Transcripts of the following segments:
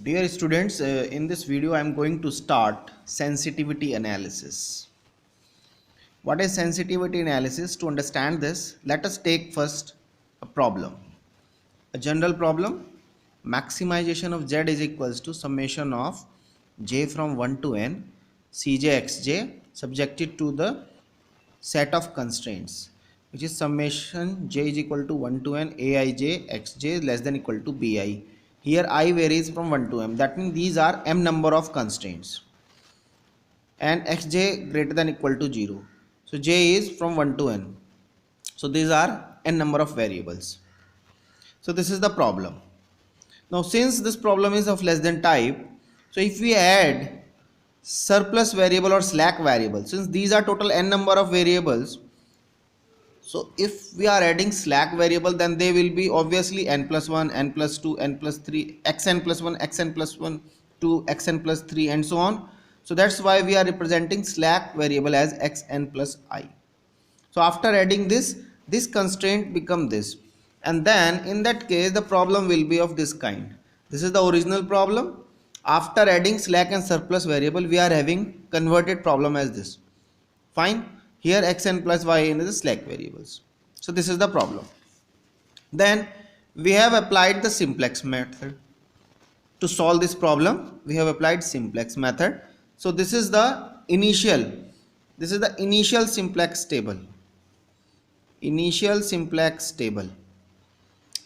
Dear students, in this video I am going to start sensitivity analysis. What is sensitivity analysis? To understand this, let us take first a problem. A general problem, maximization of z is equals to summation of j from 1 to n cj xj subjected to the set of constraints, which is summation j is equal to 1 to n aij xj less than equal to bi. Here I varies from 1 to m, that means these are m number of constraints and xj greater than equal to 0. So j is from 1 to n, so these are n number of variables. So this is the problem. Now since this problem is of less than type, so if we add surplus variable or slack variable, since these are total n number of variables, so if we are adding slack variable, then they will be obviously n plus 1, n plus 2, n plus 3, xn plus 1, xn plus 1, 2, xn plus 3 and so on. So that's why we are representing slack variable as xn plus I. So after adding this constraint become this, and then in that case the problem will be of this kind. This is the original problem. After adding slack and surplus variable, we are having converted problem as this. Fine. Here xn plus yn is the slack variables. So this is the problem. Then we have applied the simplex method. To solve this problem, we have applied simplex method. So this is the initial simplex table. Initial simplex table.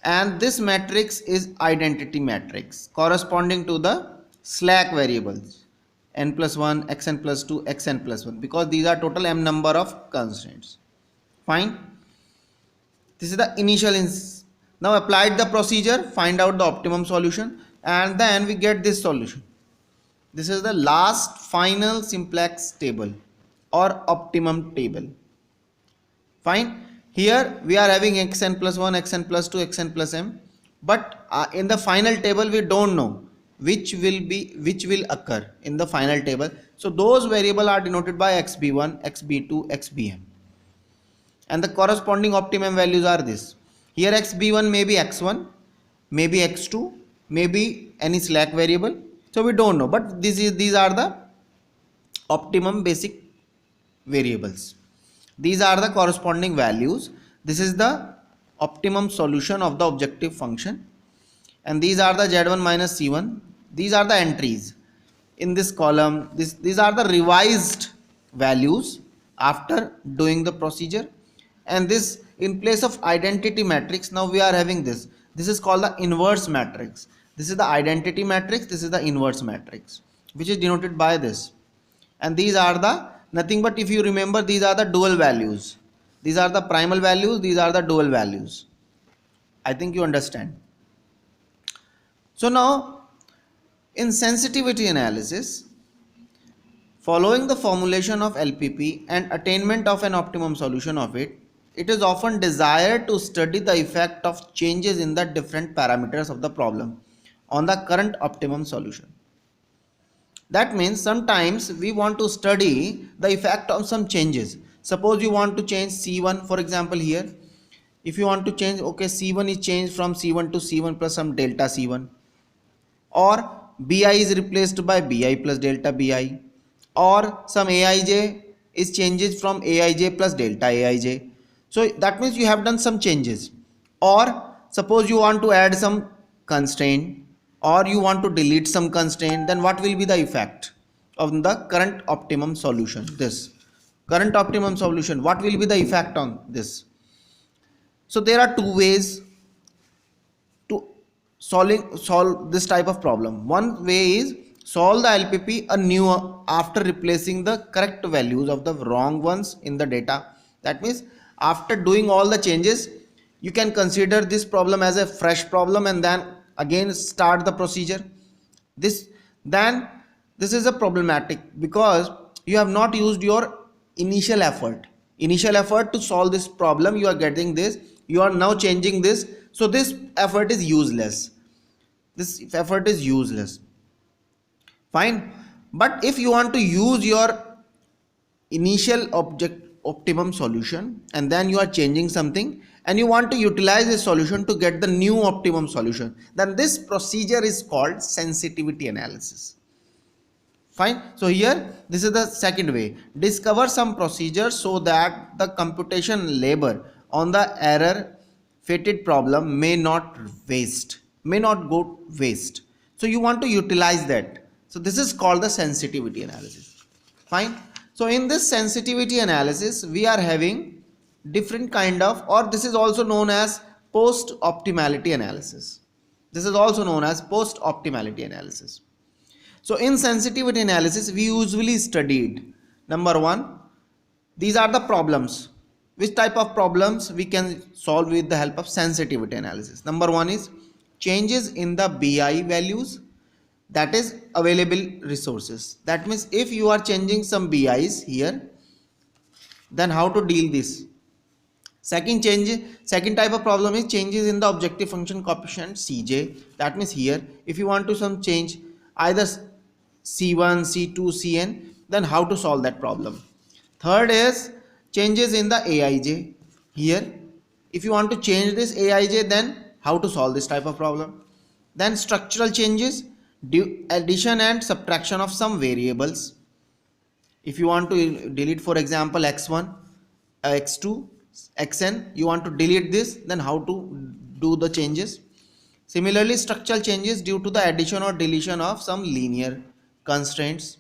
And this matrix is identity matrix corresponding to the slack variables n plus 1, xn plus 2, xn plus 1, because these are total m number of constraints. Fine. This is the initial. Now applied the procedure, find out the optimum solution, and then we get this solution. This is the last final simplex table or optimum table. Fine. Here we are having xn plus 1, xn plus 2, xn plus m, but in the final table we don't know which will occur in the final table. So those variables are denoted by xb1, xb2, xbm, and the corresponding optimum values are this. Here xb1 may be x1, maybe x2, maybe any slack variable, so we don't know, but these are the optimum basic variables. These are the corresponding values. This is the optimum solution of the objective function, and these are the z1 minus c1. These are the entries in this column. These are the revised values after doing the procedure. And this, in place of identity matrix, now we are having this. This is called the inverse matrix. This is the identity matrix. This is the inverse matrix, which is denoted by this. And these are the nothing but, if you remember, these are the dual values. These are the primal values. These are the dual values. I think you understand. So now, in sensitivity analysis, following the formulation of LPP and attainment of an optimum solution of it, it is often desired to study the effect of changes in the different parameters of the problem on the current optimum solution. That means sometimes we want to study the effect of some changes. Suppose you want to change C1, for example. Here if you want to change, okay, C1 is changed from C1 to C1 plus some delta C1, or bi is replaced by bi plus delta bi, or some aij is changes from aij plus delta aij. So that means you have done some changes. Or suppose you want to add some constraint, or you want to delete some constraint, then what will be the effect of the current optimum solution? This current optimum solution, what will be the effect on this? So there are two ways to solve this type of problem. One way is solve the LPP anew after replacing the correct values of the wrong ones in the data. That means after doing all the changes, you can consider this problem as a fresh problem and then again start the procedure. This is a problematic, because you have not used your initial effort to solve this problem. You are getting this, you are now changing this, so this effort is useless. Fine. But if you want to use your initial optimum solution and then you are changing something, and you want to utilize this solution to get the new optimum solution, then this procedure is called sensitivity analysis. Fine. So here this is the second way. Discover some procedure so that the computation labor on the error fitted problem may not go waste. So you want to utilize that. So this is called the sensitivity analysis. Fine. So in this sensitivity analysis we are having different kind of, or this is also known as post optimality analysis. This is also known as post optimality analysis. So in sensitivity analysis, we usually studied, number one, these are the problems. Which type of problems we can solve with the help of sensitivity analysis? Number one is changes in the BI values, that is available resources. That means if you are changing some BIs here, then how to deal this? Second type of problem is changes in the objective function coefficient Cj. That means here, if you want to some change either C1, C2, Cn, then how to solve that problem? Third is changes in the Aij. Here, if you want to change this Aij, then how to solve this type of problem? Then structural changes, addition and subtraction of some variables. If you want to delete, for example, x1, x2, xn, you want to delete this, then how to do the changes? Similarly, structural changes due to the addition or deletion of some linear constraints.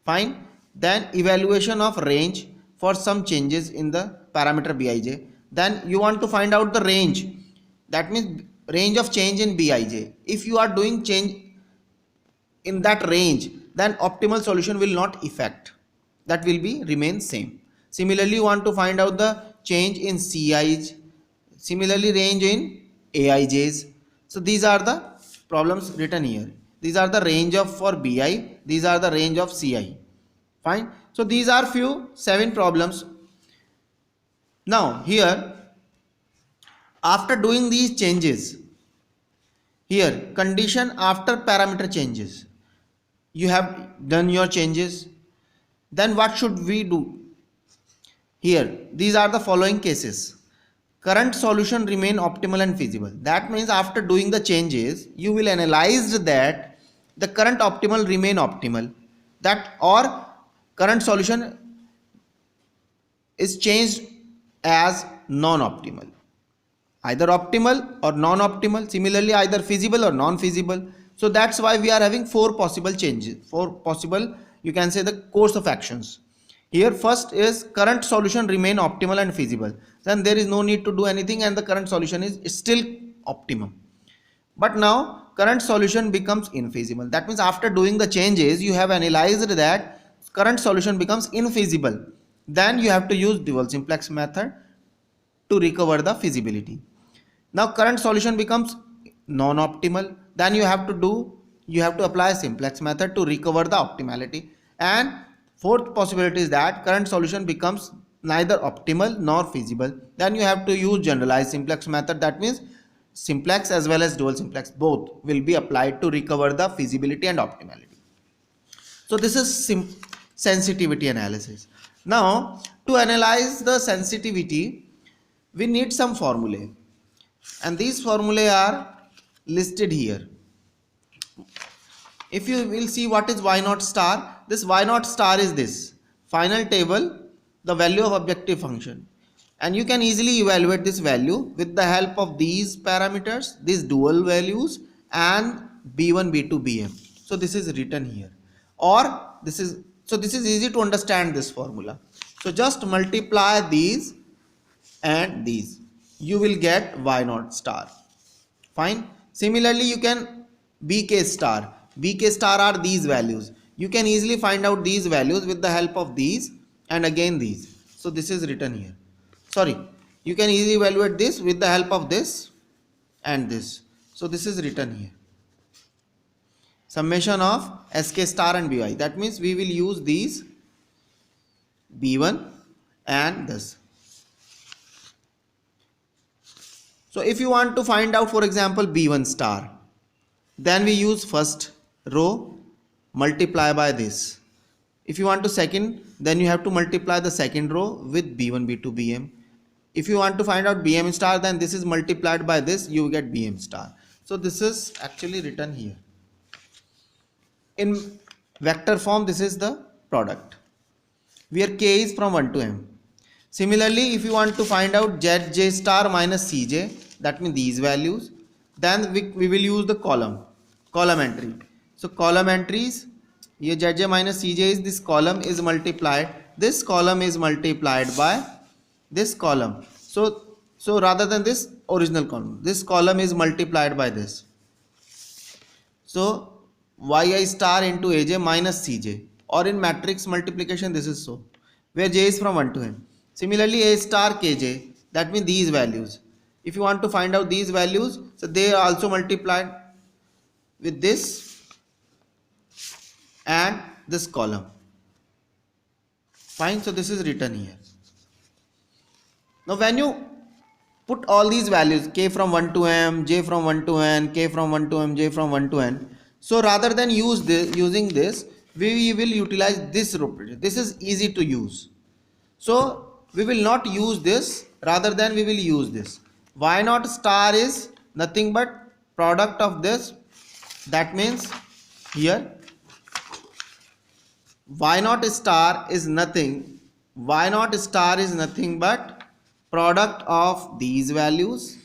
Fine. Then evaluation of range for some changes in the parameter Bij. Then you want to find out the range. That means range of change in Bij. If you are doing change in that range, then optimal solution will not affect. That will be remain same. Similarly, you want to find out the change in Ci's. Similarly, range in Aij's. So these are the problems written here. These are the range of for Bi. These are the range of Ci. Fine. So these are few 7 problems. Now here, after doing these changes, here condition after parameter changes, you have done your changes. Then what should we do? Here, these are the following cases. Current solution remain optimal and feasible. That means after doing the changes, you will analyze that the current optimal remain optimal, that or current solution is changed as non-optimal, either optimal or non-optimal. Similarly, either feasible or non-feasible. So that's why we are having 4 possible changes, 4 possible, you can say, the course of actions. Here first is current solution remain optimal and feasible. Then there is no need to do anything and the current solution is still optimum. But now current solution becomes infeasible. That means after doing the changes, you have analyzed that current solution becomes infeasible. Then you have to use dual simplex method to recover the feasibility. Now current solution becomes non-optimal. Then you have to apply simplex method to recover the optimality. And fourth possibility is that current solution becomes neither optimal nor feasible. Then you have to use generalized simplex method. That means simplex as well as dual simplex both will be applied to recover the feasibility and optimality. So this is sensitivity analysis. Now to analyze the sensitivity, we need some formulae, and these formulae are listed here. If you will see what is y naught star, this y naught star is this final table, the value of objective function, and you can easily evaluate this value with the help of these parameters, these dual values, and b1, b2, bm. So this is written here, or this is easy to understand this formula. So just multiply these and these, you will get y naught star. Fine. Similarly, you can bk star are these values. You can easily find out these values with the help of these and again these. So this is written here. Sorry, you can easily evaluate this with the help of this and this. So this is written here. Summation of sk star and by. That means we will use these b1 and this. So if you want to find out, for example, b1 star, then we use first row multiply by this. If you want to second, then you have to multiply the second row with b1, b2, bm. If you want to find out bm star, then this is multiplied by this, you get bm star. So this is actually written here in vector form. This is the product where k is from 1 to m. Similarly, if you want to find out zj star minus cj, that means these values, then we will use the column entry. So column entries, here zj minus cj is this column is multiplied, this column is multiplied by this column. So rather than this original column, this column is multiplied by this. So yi star into aj minus cj, or in matrix multiplication this is so, where j is from 1 to n. Similarly, a star kj, that means these values. If you want to find out these values, so they are also multiplied with this and this column. Fine, so this is written here. Now when you put all these values, k from 1 to m, j from 1 to n, k from 1 to m, j from 1 to n, so rather than using this, we will utilize this operator. This is easy to use. So we will not use this, rather than we will use this. Y naught star is nothing but product of this. That means here y naught star is nothing but product of these values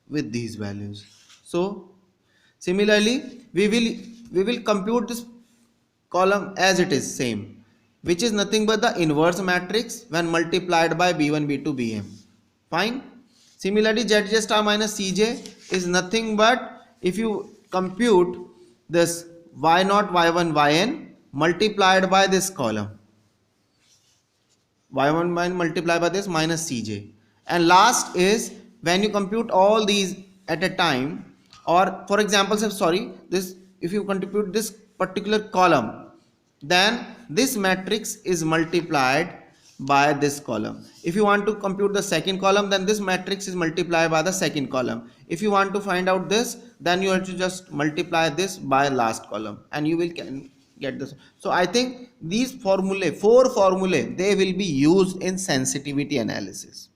with these values. So similarly, we will compute this column as it is same, which is nothing but the inverse matrix when multiplied by b1 b2 bm. Fine. Similarly, zj star minus cj is nothing but, if you compute this y naught y1 yn multiplied by this column, y1 yn multiplied by this minus cj. And last is when you compute all these at a time, or for example, this, if you compute this particular column, then this matrix is multiplied by this column. If you want to compute the second column, then this matrix is multiplied by the second column. If you want to find out this, then you have to just multiply this by last column and you will get this. So I think these four formulae, they will be used in sensitivity analysis.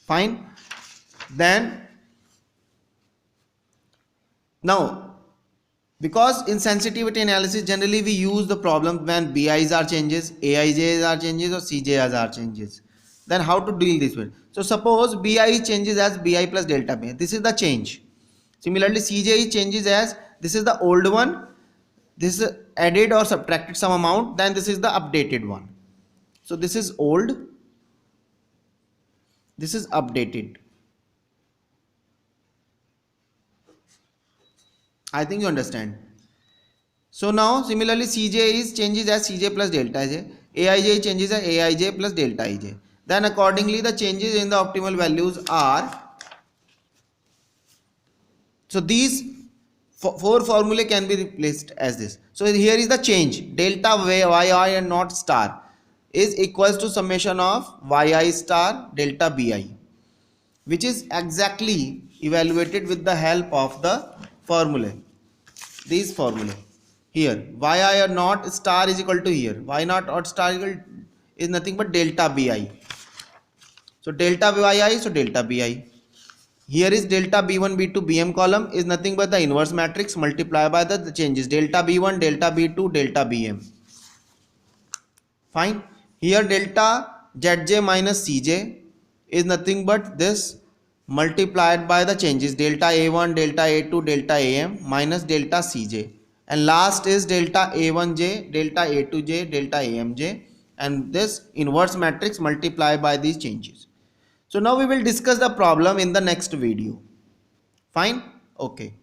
Fine. Then now, because in sensitivity analysis generally we use the problem when BIs are changes, AIJs are changes, or CJs are changes. Then how to deal this with? So suppose BI changes as BI plus delta BI. This is the change. Similarly, CJ changes as, this is the old one, this is added or subtracted some amount, then this is the updated one. So this is old, this is updated. I think you understand. So now similarly, CJ is changes as CJ plus delta j, AIJ changes as AIJ plus delta ij. Then accordingly the changes in the optimal values are, so these four formulae can be replaced as this. So here is the change, delta yi and not star is equals to summation of yi star delta bi, which is exactly evaluated with the help of the formula. These formulae here, yi or not star is equal to, here y naught or star is nothing but delta bi. So delta bi, so delta bi. Here is delta b1 b2 bm column is nothing but the inverse matrix multiplied by the changes delta b1 delta b2 delta bm. Fine. Here delta zj minus cj is nothing but this multiplied by the changes delta a1 delta a2 delta am minus delta cj, and last is delta a1j delta a2j delta amj, and this inverse matrix multiplied by these changes. So now we will discuss the problem in the next video. Fine. Okay.